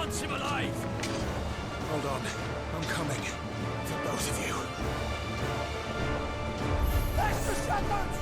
wants him alive! Hold on. I'm coming. For both of you. Extra seconds!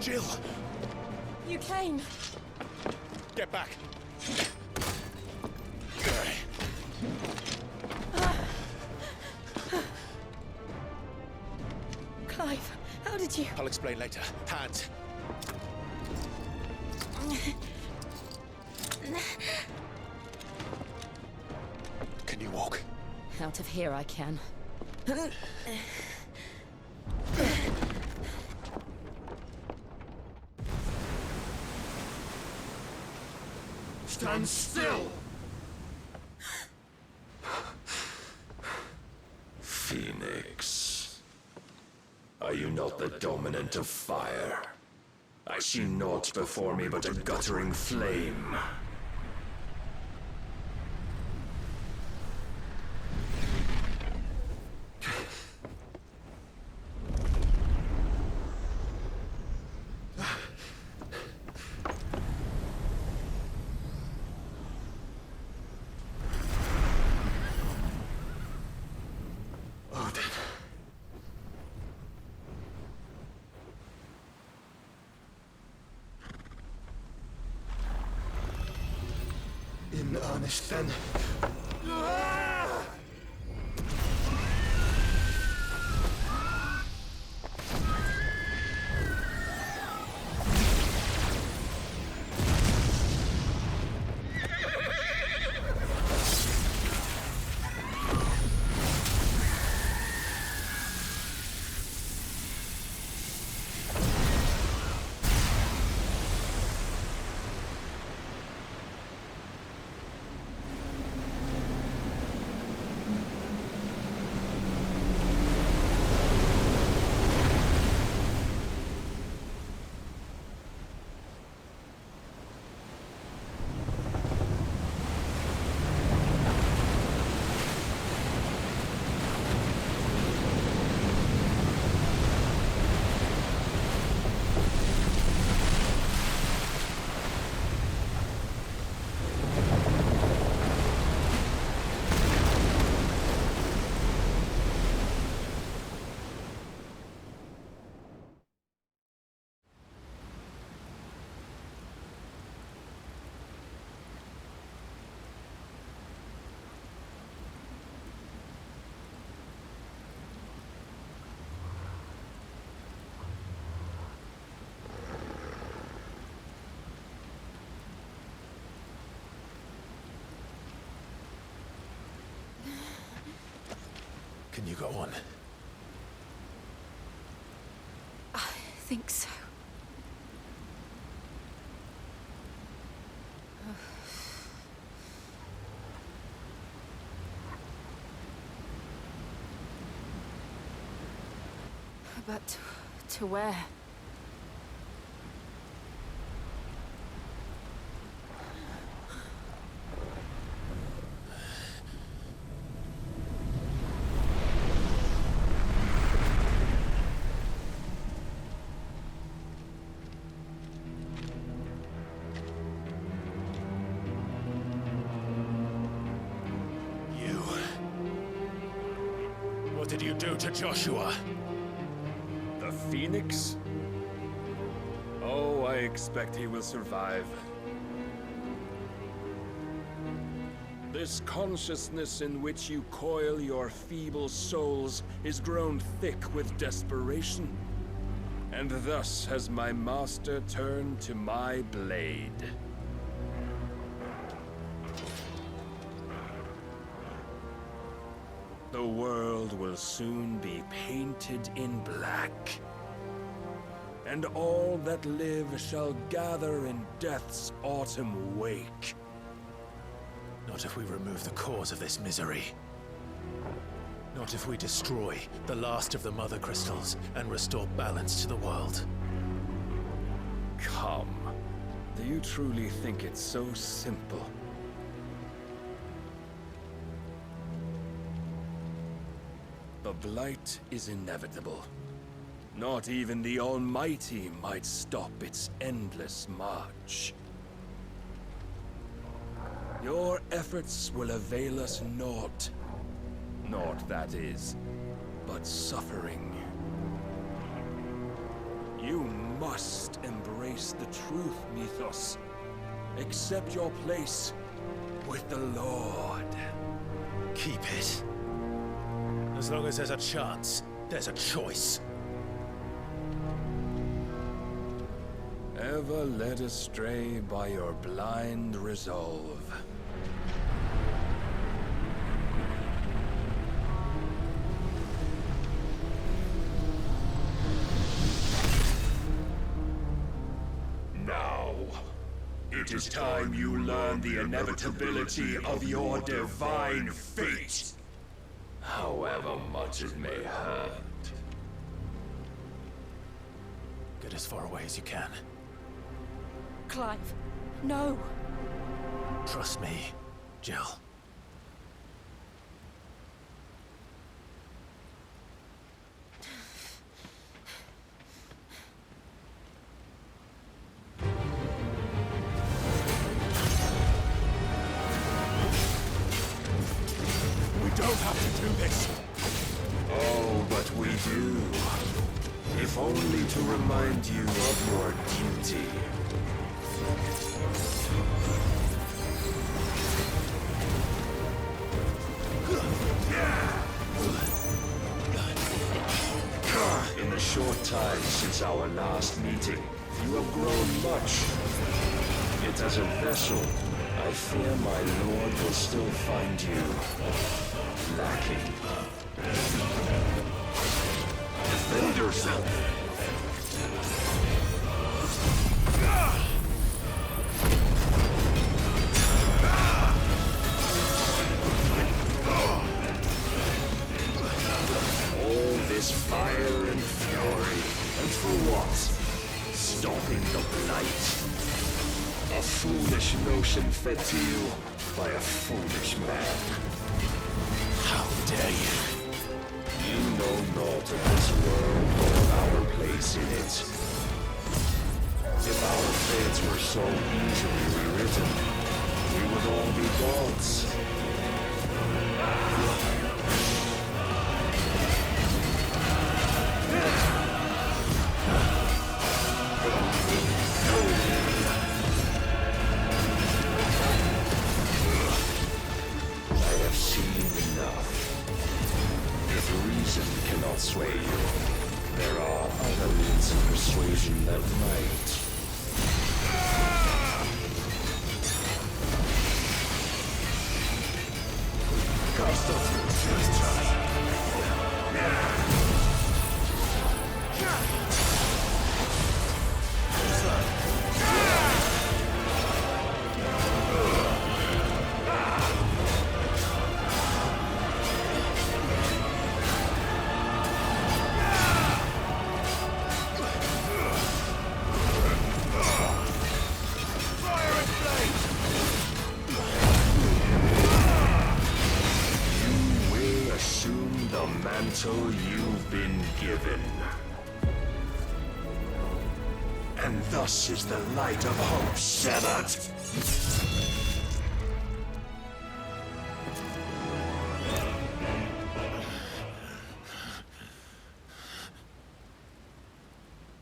Jill! You came. Get back! Clive, how did you... I'll explain later. Hands. Can you walk? Out of here I can. Stand still! Phoenix. Are you not the dominant of fire? I see naught before me but a guttering flame. In earnest, then. Can you go on? I think so. But to where? What did you do to Joshua? The Phoenix? Oh, I expect he will survive. This consciousness in which you coil your feeble souls is grown thick with desperation. And thus has my master turned to my blade. The world will soon be painted in black. And all that live shall gather in death's autumn wake. Not if we remove the cause of this misery. Not if we destroy the last of the Mother Crystals and restore balance to the world. Come. Do you truly think it's so simple? The blight is inevitable. Not even the Almighty might stop its endless march. Your efforts will avail us naught. Naught, that is, but suffering. You must face the truth, Mythos. Accept your place with the Lord. Keep it. As long as there's a chance, there's a choice. Ever led astray by your blind resolve. Now, it is time you learn the inevitability of your divine fate, however much it may hurt. Get as far away as you can. Clive, no. Trust me, Jill. We don't have to do this. Oh, but we do. If only to remind you of your duty. In the short time since our last meeting, you have grown much. Yet as a vessel, I fear my lord will still find you lacking. Defend yourself! All this fire and fury, and for what? Stopping the blight. A foolish notion fed to you by a foolish man. How dare you? You know naught of this world or our place in it. If our fates were so easily rewritten, we would all be gods. I have seen enough. If reason cannot sway you, there are other means of persuasion that might. Just try. Mantle you've been given. And thus is the light of hope severed.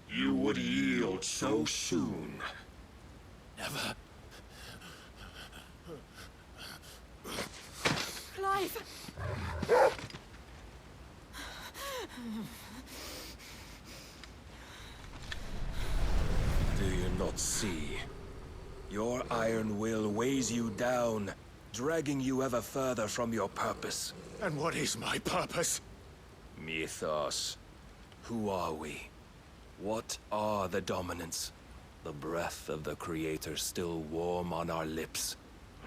You would yield so soon. Never. Clive! Do you not see? Your iron will weighs you down, dragging you ever further from your purpose. And what is my purpose? Mythos. Who are we? What are the dominants? The breath of the Creator still warm on our lips.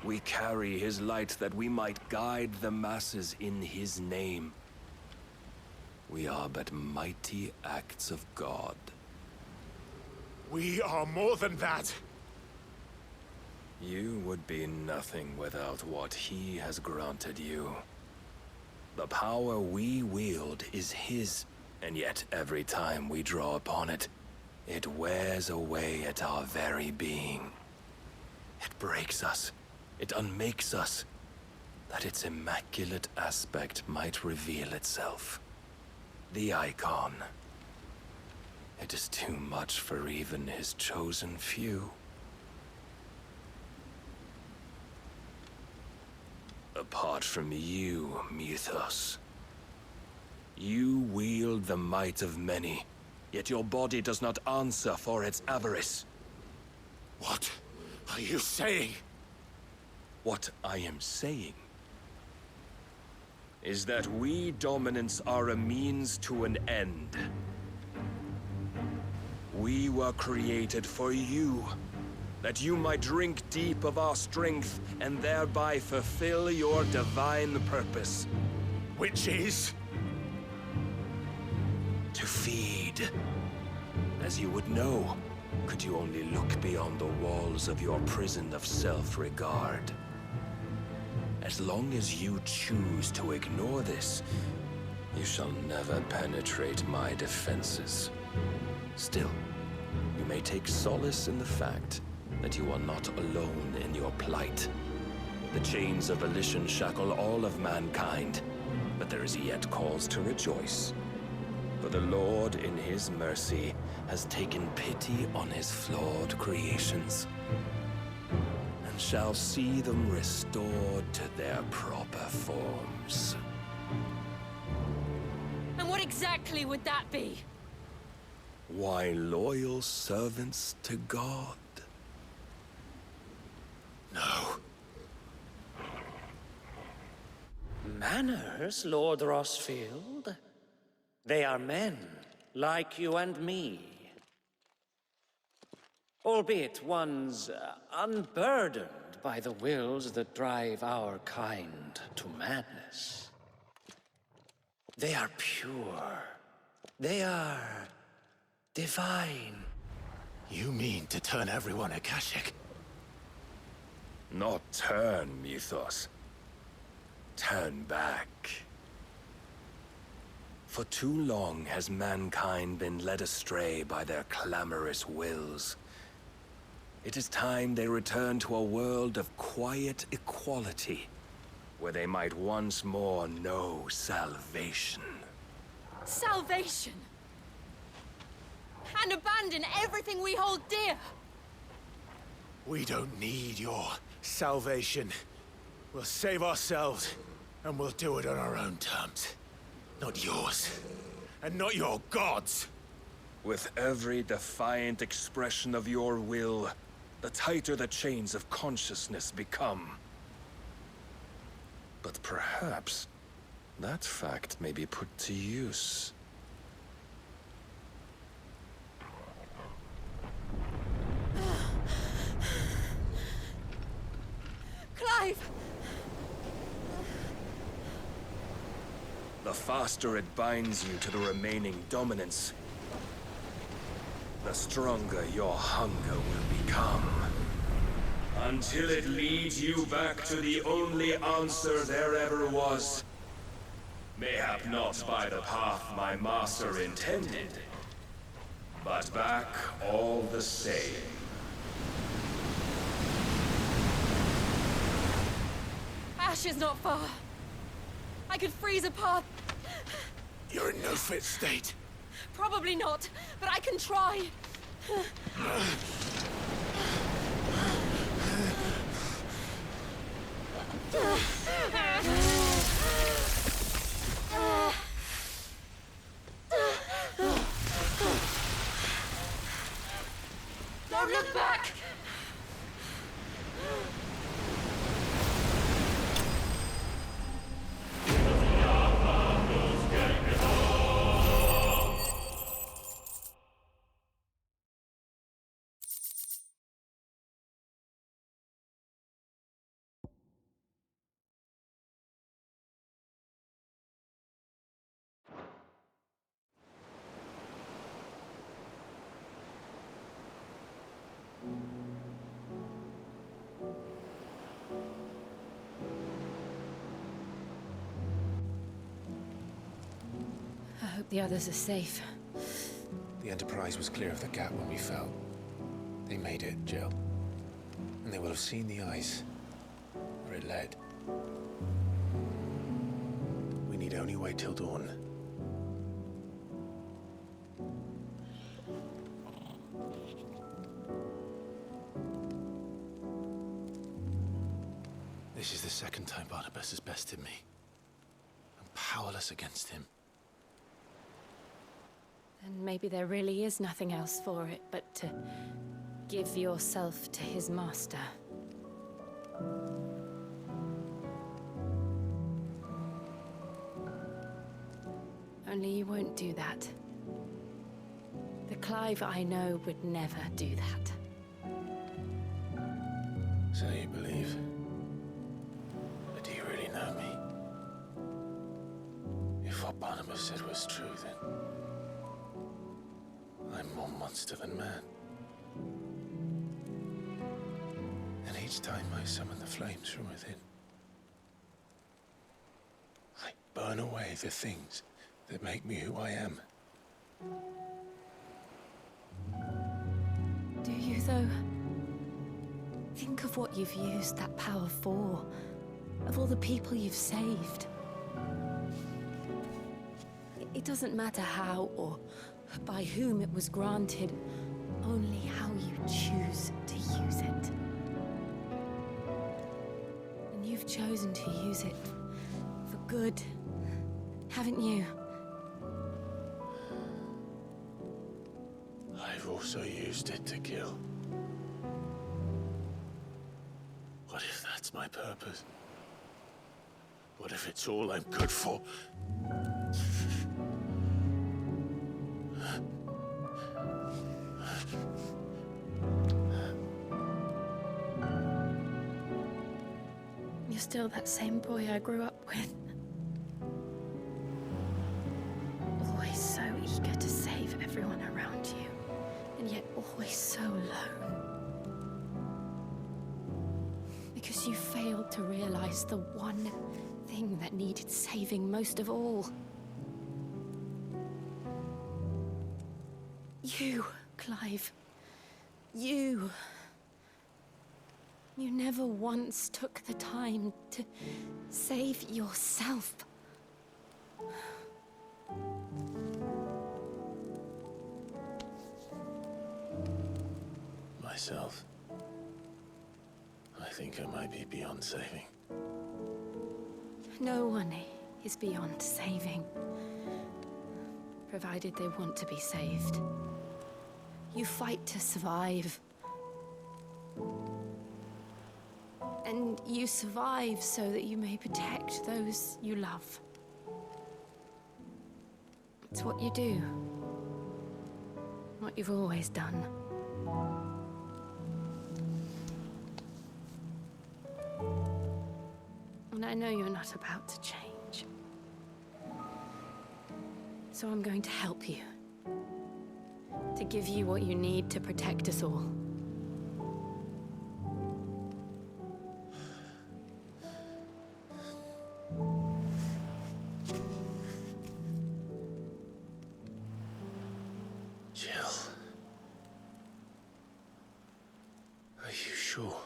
We carry his light that we might guide the masses in his name. We are but mighty acts of God. We are more than that. You would be nothing without what he has granted you. The power we wield is his, and yet every time we draw upon it, it wears away at our very being. It breaks us, it unmakes us, that its immaculate aspect might reveal itself. The icon. It is too much for even his chosen few. Apart from you, Mythos. You wield the might of many, yet your body does not answer for its avarice. What are you saying? What I am saying is that we dominants are a means to an end. We were created for you, that you might drink deep of our strength and thereby fulfill your divine purpose. Which is? To feed. As you would know, could you only look beyond the walls of your prison of self-regard. As long as you choose to ignore this, you shall never penetrate my defenses. Still, you may take solace in the fact that you are not alone in your plight. The chains of volition shackle all of mankind, but there is yet cause to rejoice. For the Lord, in his mercy, has taken pity on his flawed creations, and shall see them restored to their proper forms. And what exactly would that be? Why, loyal servants to God. No. Manners, Lord Rossfield? They are men, like you and me. Albeit ones unburdened by the wills that drive our kind to madness. They are pure. They are divine. You mean to turn everyone Akashic? Not turn, Mythos. Turn back. For too long has mankind been led astray by their clamorous wills. It is time they return to a world of quiet equality, where they might once more know salvation. Salvation! And abandon everything we hold dear! We don't need your salvation. We'll save ourselves, and we'll do it on our own terms. Not yours. And not your gods! With every defiant expression of your will, the tighter the chains of consciousness become. But perhaps that fact may be put to use. Clive! The faster it binds you to the remaining dominance, the stronger your hunger will become. Until it leads you back to the only answer there ever was. Mayhap not by the path my master intended, but back all the same. Ash is not far. I could freeze a path. You're in no fit state. Probably not, but I can try. Don't look back! I hope the others are safe. The Enterprise was clear of the gap when we fell. They made it, Jill. And they will have seen the ice, where it led. We need only wait till dawn. This is the second time Barnabas has bested me. I'm powerless against him. Then maybe there really is nothing else for it but to give yourself to his master. Only you won't do that. The Clive I know would never do that. So you believe? But do you really know me? If what Barnabas said was true, then I'm more monster than man. And each time I summon the flames from within, I burn away the things that make me who I am. Do you, though? Think of what you've used that power for, of all the people you've saved. It doesn't matter how or by whom it was granted, only how you choose to use it. And you've chosen to use it for good, haven't you? I've also used it to kill. What if that's my purpose? What if it's all I'm good for? You're still that same boy I grew up with. Always so eager to save everyone around you, and yet always so alone. Because you failed to realize the one thing that needed saving most of all. You, Clive. You. You never once took the time to save yourself. Myself? I think I might be beyond saving. No one is beyond saving, provided they want to be saved. You fight to survive. And you survive so that you may protect those you love. It's what you do. What you've always done. And I know you're not about to change. So I'm going to help you. To give you what you need to protect us all. Jill. Are you sure?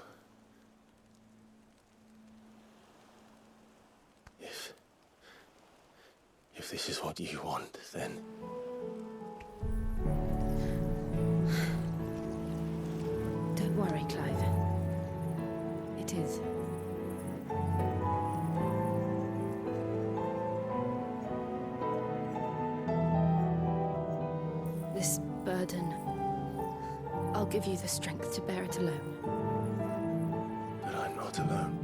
If this is what you want, then... Don't worry, Clive. It is. This burden, I'll give you the strength to bear it alone. But I'm not alone.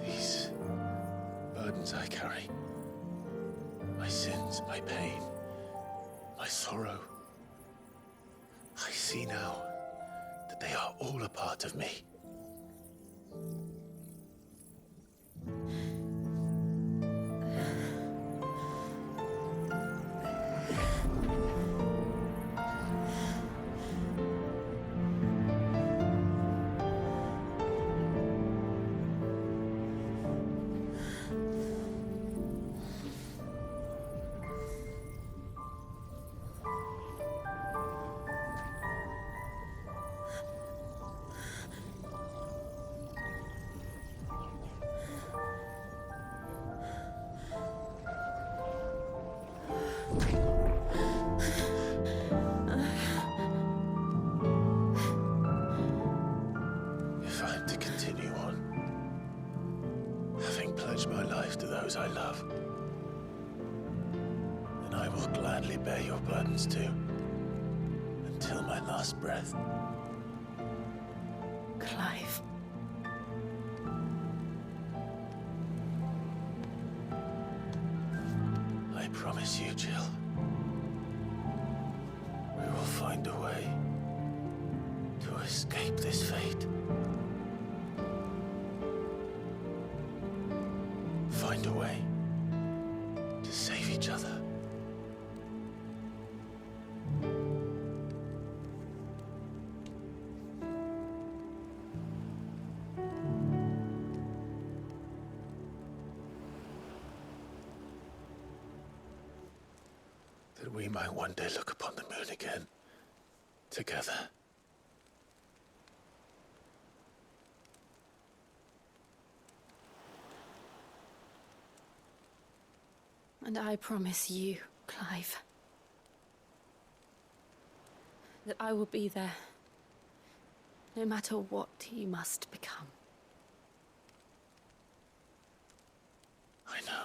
These burdens I carry, my sins, my pain, my sorrow, I see now that they are all a part of me. close to those I love, then I will gladly bear your burdens too, until my last breath. Clive. I promise you, Jill, we will find a way to escape this fate. Find a way to save each other. That we might one day look upon the moon again, together. And I promise you, Clive, that I will be there, no matter what you must become. I know.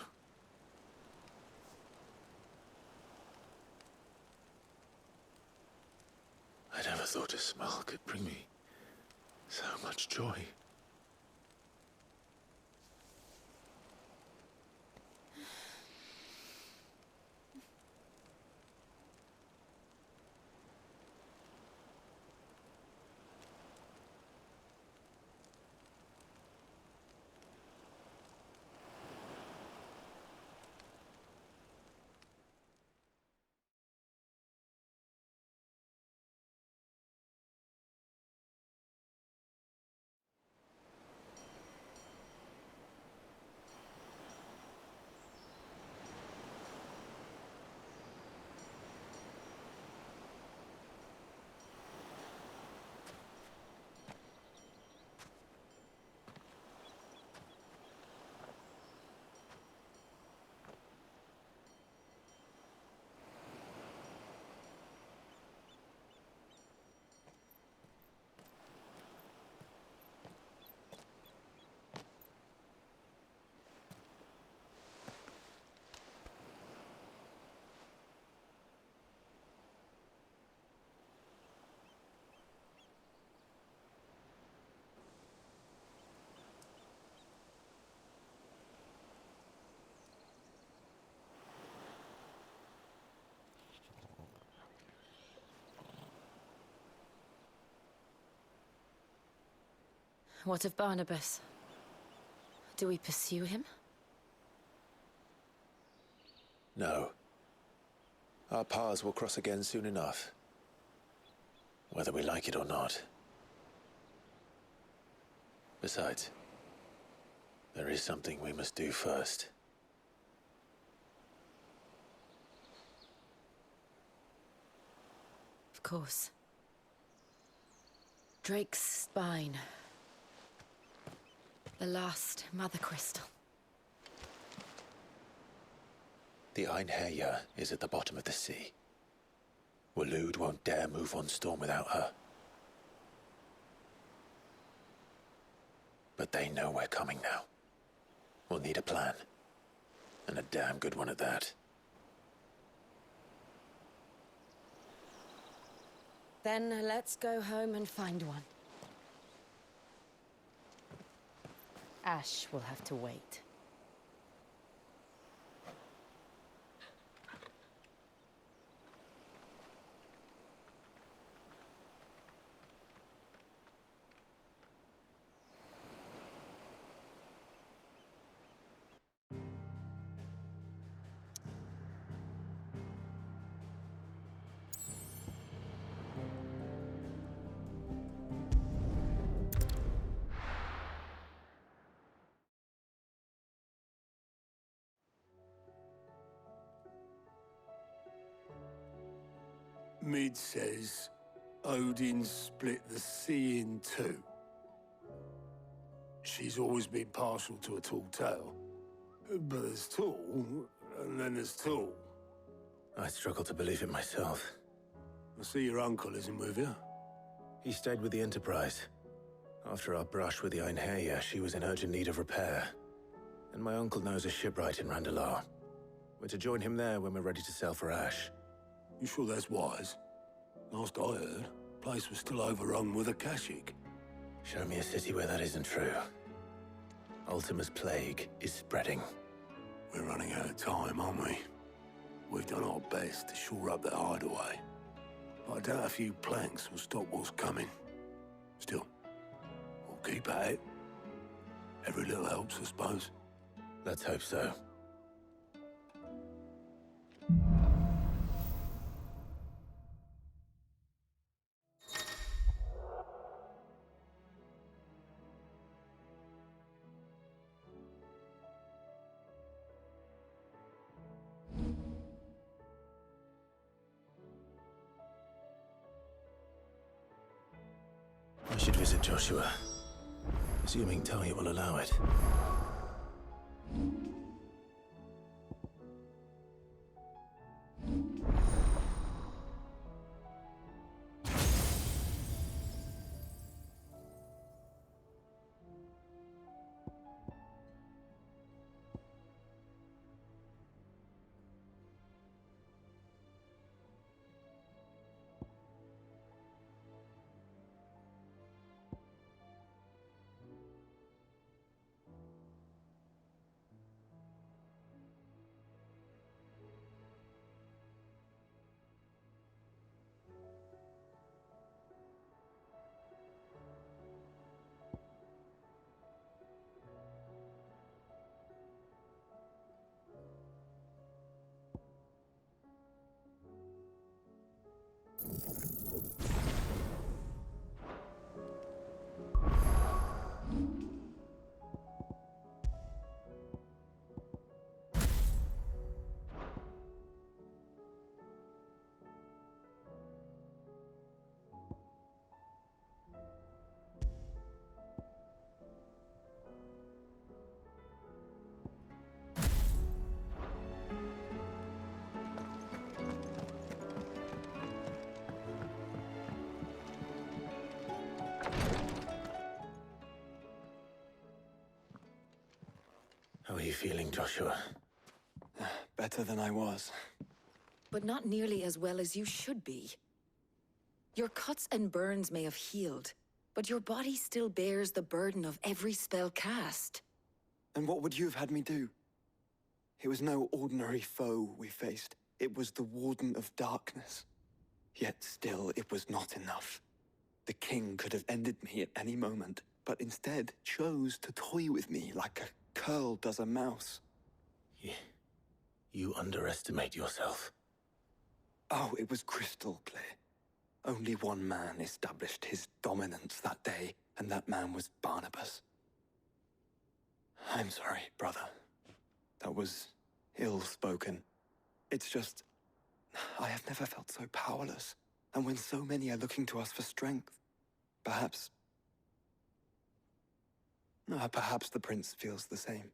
I never thought a smile could bring me so much joy. What of Barnabas? Do we pursue him? No. Our paths will cross again soon enough, whether we like it or not. Besides, there is something we must do first. Of course. Drake's spine. The last Mother Crystal. The Einherjar is at the bottom of the sea. Waloed won't dare move on Storm without her. But they know we're coming now. We'll need a plan. And a damn good one at that. Then let's go home and find one. Ash will have to wait. Mid says Odin split the sea in two. She's always been partial to a tall tale. But there's tall, and then there's tall. I struggle to believe it myself. I see your uncle isn't with you. He stayed with the Enterprise. After our brush with the Einherjar, she was in urgent need of repair. And my uncle knows a shipwright in Randalar. We're to join him there when we're ready to sail for Ash. You sure that's wise? Last I heard, the place was still overrun with Akashic. Show me a city where that isn't true. Ultima's plague is spreading. We're running out of time, aren't we? We've done our best to shore up that hideaway. But I doubt a few planks will stop what's coming. Still, we'll keep at it. Every little helps, I suppose. Let's hope so. I should visit Joshua, assuming Tony will allow it. How are you feeling, Joshua? Better than I was. But not nearly as well as you should be. Your cuts and burns may have healed, but your body still bears the burden of every spell cast. And what would you have had me do? It was no ordinary foe we faced. It was the Warden of Darkness. Yet still, it was not enough. The king could have ended me at any moment, but instead chose to toy with me like a curl does a mouse. You underestimate yourself. Oh, it was crystal clear. Only one man established his dominance that day, and that man was Barnabas. I'm sorry, brother. That was ill-spoken. It's just, I have never felt so powerless. And when so many are looking to us for strength, perhaps the prince feels the same.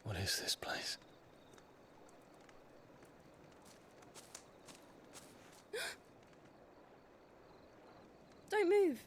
What is this place? Don't move.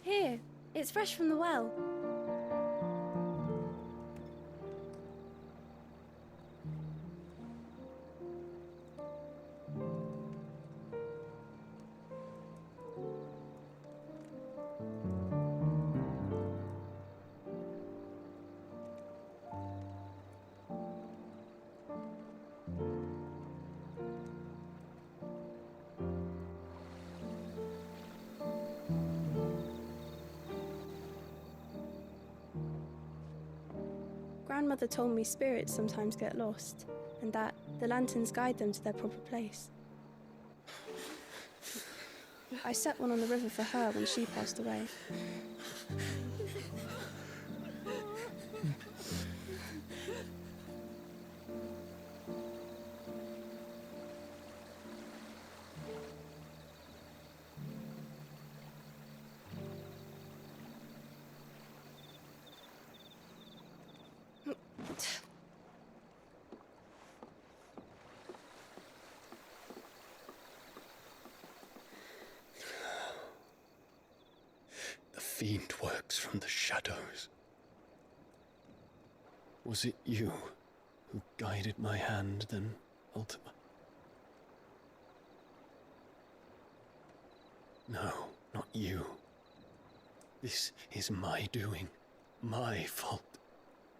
Here, it's fresh from the well. Grandmother told me spirits sometimes get lost, and that the lanterns guide them to their proper place. I set one on the river for her when she passed away. The fiend works from the shadows. Was it you who guided my hand then, Ultima? No, not you. This is my doing, my fault,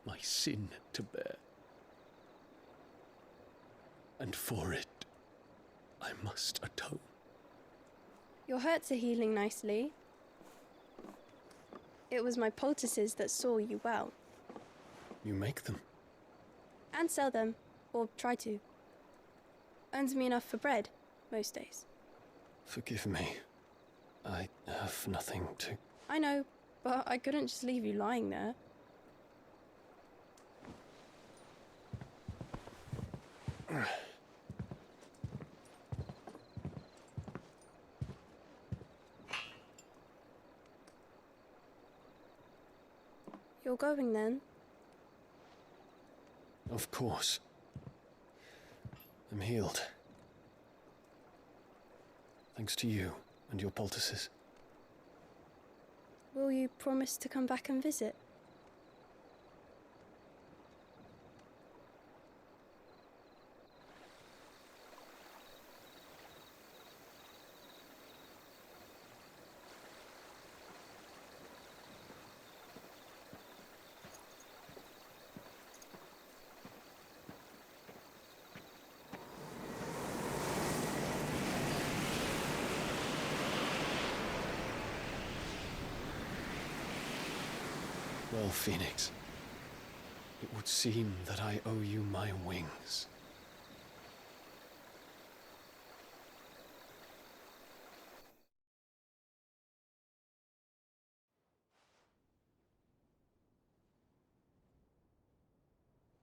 my sin to bear. And for it, I must atone. Your hurts are healing nicely. It was my poultices that saw you well. You make them? And sell them, or try to. Earns me enough for bread, most days. Forgive me. I have nothing to... I know, but I couldn't just leave you lying there. You're going then? Of course. I'm healed. Thanks to you and your poultices. Will you promise to come back and visit? Well, Phoenix, it would seem that I owe you my wings.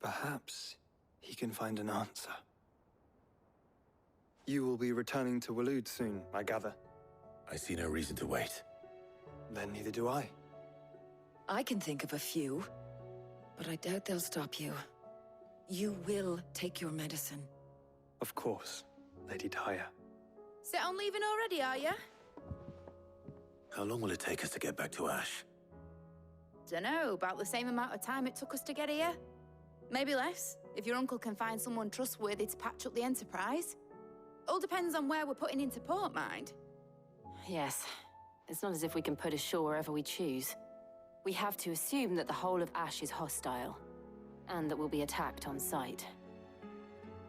Perhaps he can find an answer. You will be returning to Waloed soon, I gather. I see no reason to wait. Then neither do I. I can think of a few, but I doubt they'll stop you. You will take your medicine. Of course, Lady Daya. Set on leaving already, are you? How long will it take us to get back to Ash? Dunno, about the same amount of time it took us to get here. Maybe less, if your uncle can find someone trustworthy to patch up the Enterprise. All depends on where we're putting into port, mind. Yes. It's not as if we can put ashore wherever we choose. We have to assume that the whole of Ash is hostile, and that we'll be attacked on sight.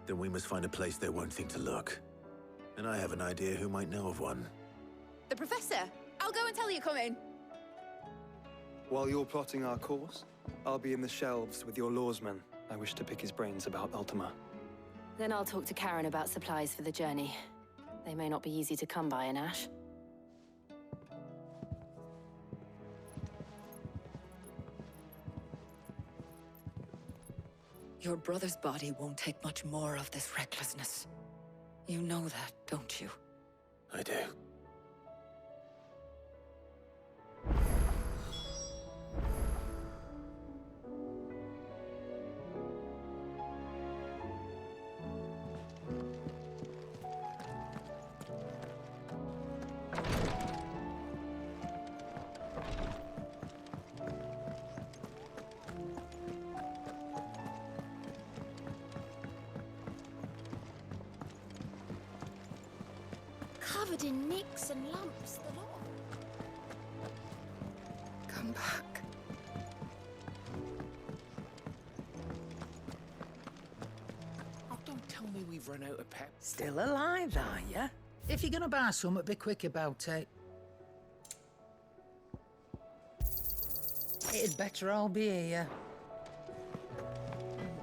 Then we must find a place they won't think to look. And I have an idea who might know of one. The Professor! I'll go and tell you come in. While you're plotting our course, I'll be in the shelves with your lawsman. I wish to pick his brains about Ultima. Then I'll talk to Karen about supplies for the journey. They may not be easy to come by in Ash. Your brother's body won't take much more of this recklessness. You know that, don't you? I do. Covered in nicks and lumps, the lot. Come back. Oh, don't tell me we've run out of pep. Still alive, are ya? If you're gonna buy some, be quick about it. It'd better all be here.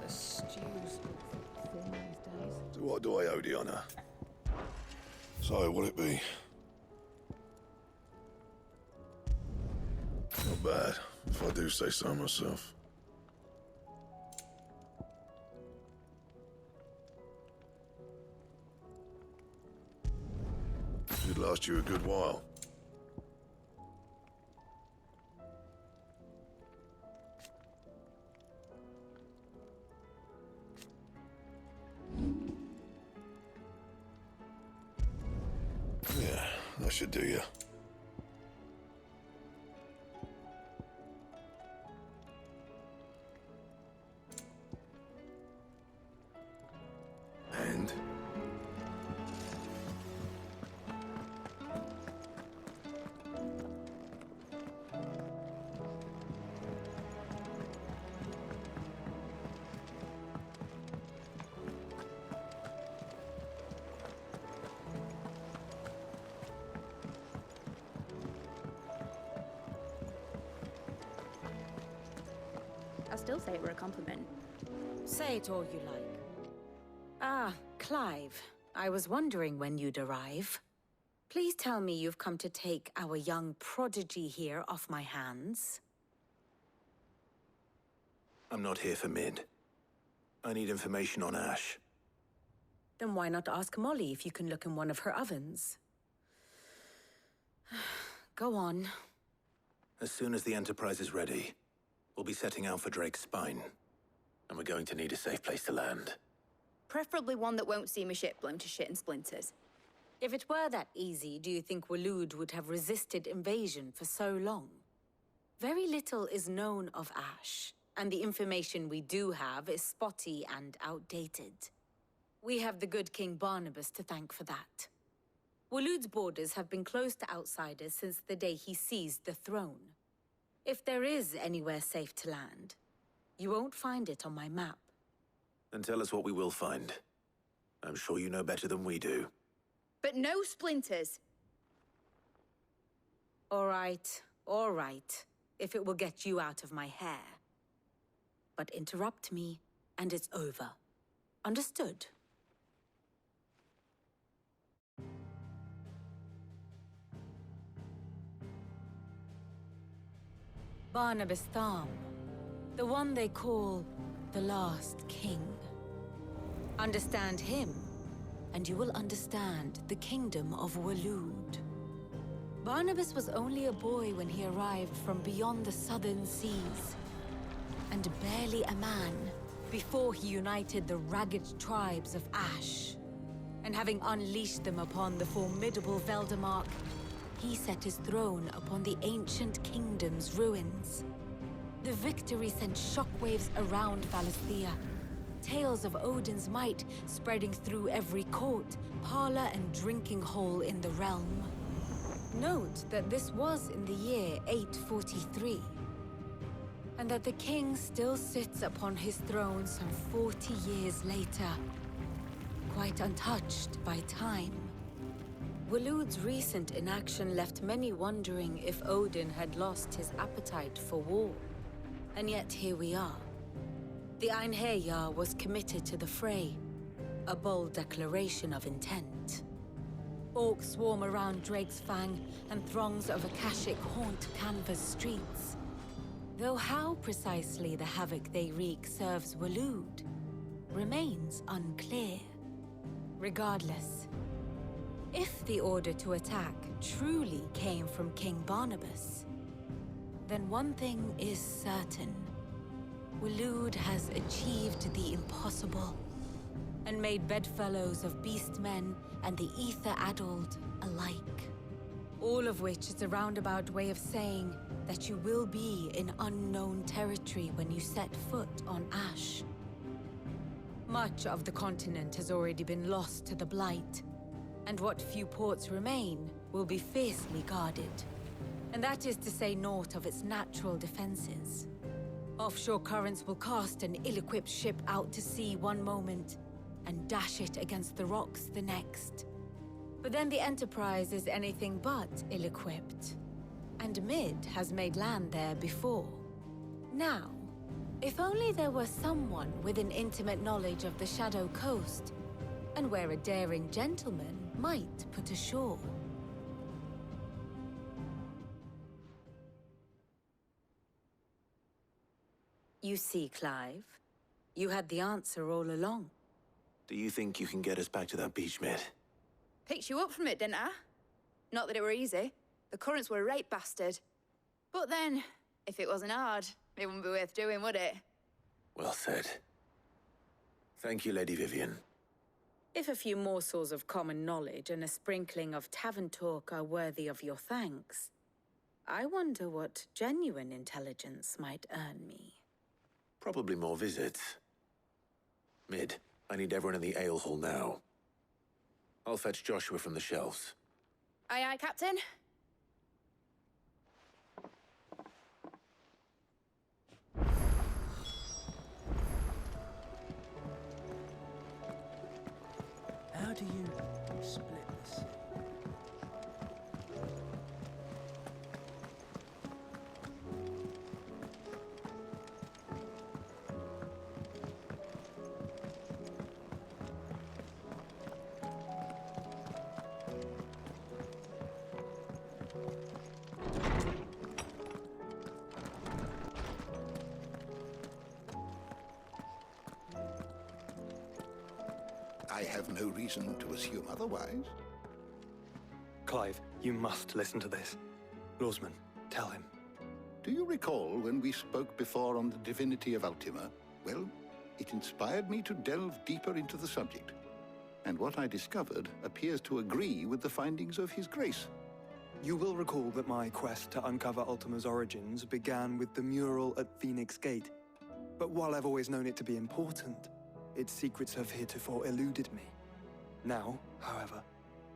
The stew's thin these days. So what do I owe the honour? So, what'll it be? Not bad, if I do say so myself. Should last you a good while. Yeah, that should do you. And? I'll still say it were a compliment. Say it all you like. Ah, Clive. I was wondering when you'd arrive. Please tell me you've come to take our young prodigy here off my hands. I'm not here for Mid. I need information on Ash. Then why not ask Molly if you can look in one of her ovens? Go on. As soon as the Enterprise is ready, we'll be setting out for Drake's Spine. And we're going to need a safe place to land. Preferably one that won't see my ship blown to shit and splinters. If it were that easy, do you think Waloed would have resisted invasion for so long? Very little is known of Ash, and the information we do have is spotty and outdated. We have the good King Barnabas to thank for that. Waloed's borders have been closed to outsiders since the day he seized the throne. If there is anywhere safe to land, you won't find it on my map. Then tell us what we will find. I'm sure you know better than we do. But no splinters. All right, if it will get you out of my hair. But interrupt me, and it's over. Understood? Barnabas Tham, the one they call the Last King. Understand him, and you will understand the kingdom of Waloed. Barnabas was only a boy when he arrived from beyond the southern seas, and barely a man before he united the ragged tribes of Ash. And having unleashed them upon the formidable Veldamark, he set his throne upon the ancient kingdom's ruins. The victory sent shockwaves around Valisthea, tales of Odin's might spreading through every court, parlor, and drinking hole in the realm. Note that this was in the year 843, and that the king still sits upon his throne some 40 years later, quite untouched by time. Waloed's recent inaction left many wondering if Odin had lost his appetite for war. And yet here we are. The Einherjar was committed to the fray, a bold declaration of intent. Orcs swarm around Drake's Fang, and throngs of Akashic haunt Canva's streets. Though how precisely the havoc they wreak serves Waloed remains unclear. Regardless, if the order to attack truly came from King Barnabas, then one thing is certain. Waloed has achieved the impossible, and made bedfellows of beastmen and the ether-addled alike. All of which is a roundabout way of saying that you will be in unknown territory when you set foot on Ash. Much of the continent has already been lost to the Blight, and what few ports remain will be fiercely guarded. And that is to say naught of its natural defenses. Offshore currents will cast an ill-equipped ship out to sea one moment, and dash it against the rocks the next. But then the Enterprise is anything but ill-equipped. And Mid has made land there before. Now, if only there were someone with an intimate knowledge of the Shadow Coast, and where a daring gentleman might put ashore. You see, Clive, you had the answer all along. Do you think you can get us back to that beach, Mid? Picked you up from it, didn't I? Not that it were easy. The currents were a right bastard. But then, if it wasn't hard, it wouldn't be worth doing, would it? Well said. Thank you, Lady Vivian. If a few morsels of common knowledge and a sprinkling of tavern talk are worthy of your thanks, I wonder what genuine intelligence might earn me. Probably more visits. Mid, I need everyone in the ale hall now. I'll fetch Joshua from the shelves. Aye, aye, Captain. How do you split the sea? I have no reason to assume otherwise. Clive, you must listen to this. Lawsman, tell him. Do you recall when we spoke before on the divinity of Ultima? Well, it inspired me to delve deeper into the subject. And what I discovered appears to agree with the findings of His Grace. You will recall that my quest to uncover Ultima's origins began with the mural at Phoenix Gate. But while I've always known it to be important, its secrets have heretofore eluded me. Now, however,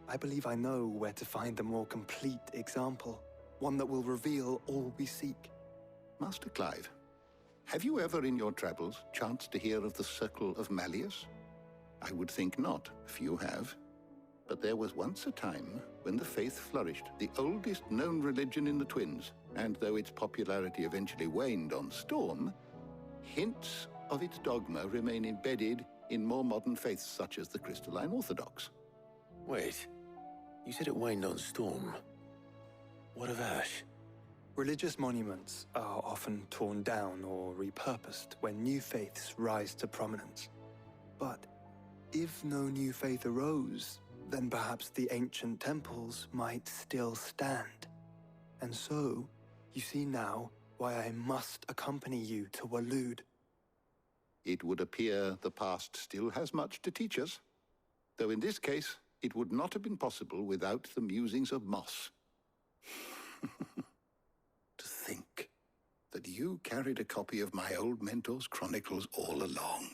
I believe I know where to find the more complete example, one that will reveal all we seek. Master Clive, have you ever in your travels chanced to hear of the Circle of Malleus? I would think not, few have. But there was once a time when the faith flourished, the oldest known religion in the Twins, and though its popularity eventually waned on Storm, hints of its dogma remain embedded in more modern faiths such as the Crystalline Orthodox. Wait, you said it waned on Storm. What of Ash? Religious monuments are often torn down or repurposed when new faiths rise to prominence. But if no new faith arose, then perhaps the ancient temples might still stand. And so, you see now why I must accompany you to Waloed. It would appear the past still has much to teach us, though in this case, it would not have been possible without the musings of Moss. To think that you carried a copy of my old mentor's chronicles all along.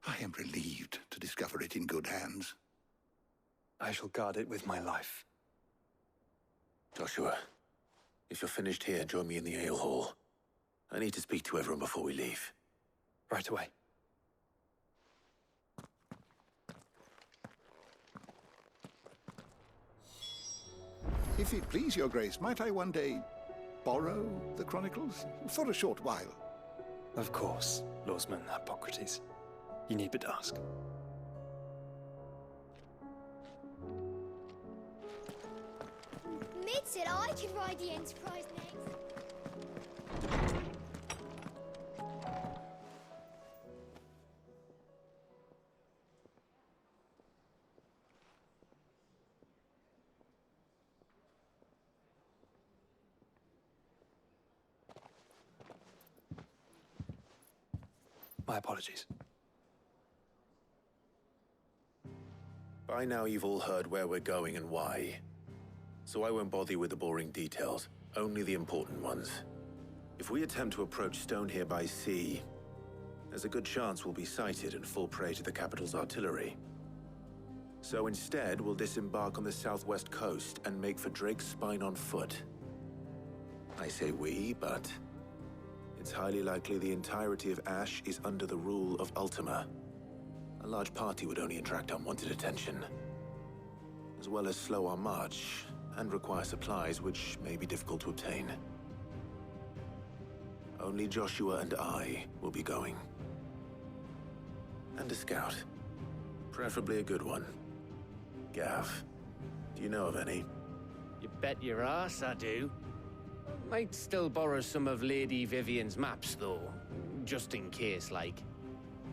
I am relieved to discover it in good hands. I shall guard it with my life. Joshua, if you're finished here, join me in the ale hall. I need to speak to everyone before we leave. Right away. If it please your grace, might I one day borrow the chronicles? For a short while. Of course, Lawsman Hippocrates. You need but ask. Mid said I could ride the Enterprise next. My apologies. By now you've all heard where we're going and why. So I won't bother you with the boring details, only the important ones. If we attempt to approach Stone here by sea, there's a good chance we'll be sighted and fall prey to the capital's artillery. So instead, we'll disembark on the southwest coast and make for Drake's Spine on foot. I say we, but it's highly likely the entirety of Ash is under the rule of Ultima. A large party would only attract unwanted attention, as well as slow our march and require supplies which may be difficult to obtain. Only Joshua and I will be going. And a scout. Preferably a good one. Gav, do you know of any? You bet your ass I do. Might still borrow some of Lady Vivian's maps, though. Just in case, like.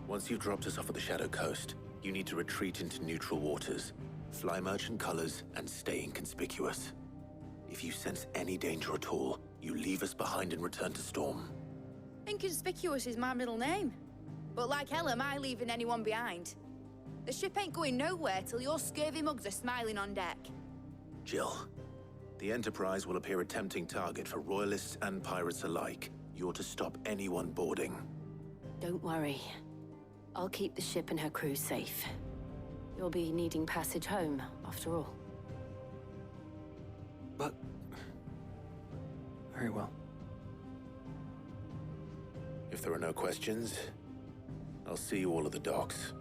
Once you've dropped us off at the Shadow Coast, you need to retreat into neutral waters, fly merchant colors, and stay inconspicuous. If you sense any danger at all, you leave us behind and return to Storm. Inconspicuous is my middle name. But like hell am I leaving anyone behind. The ship ain't going nowhere till your scurvy mugs are smiling on deck. Jill, the Enterprise will appear a tempting target for royalists and pirates alike. You're to stop anyone boarding. Don't worry. I'll keep the ship and her crew safe. You'll be needing passage home, after all. But... very well. If there are no questions, I'll see you all at the docks.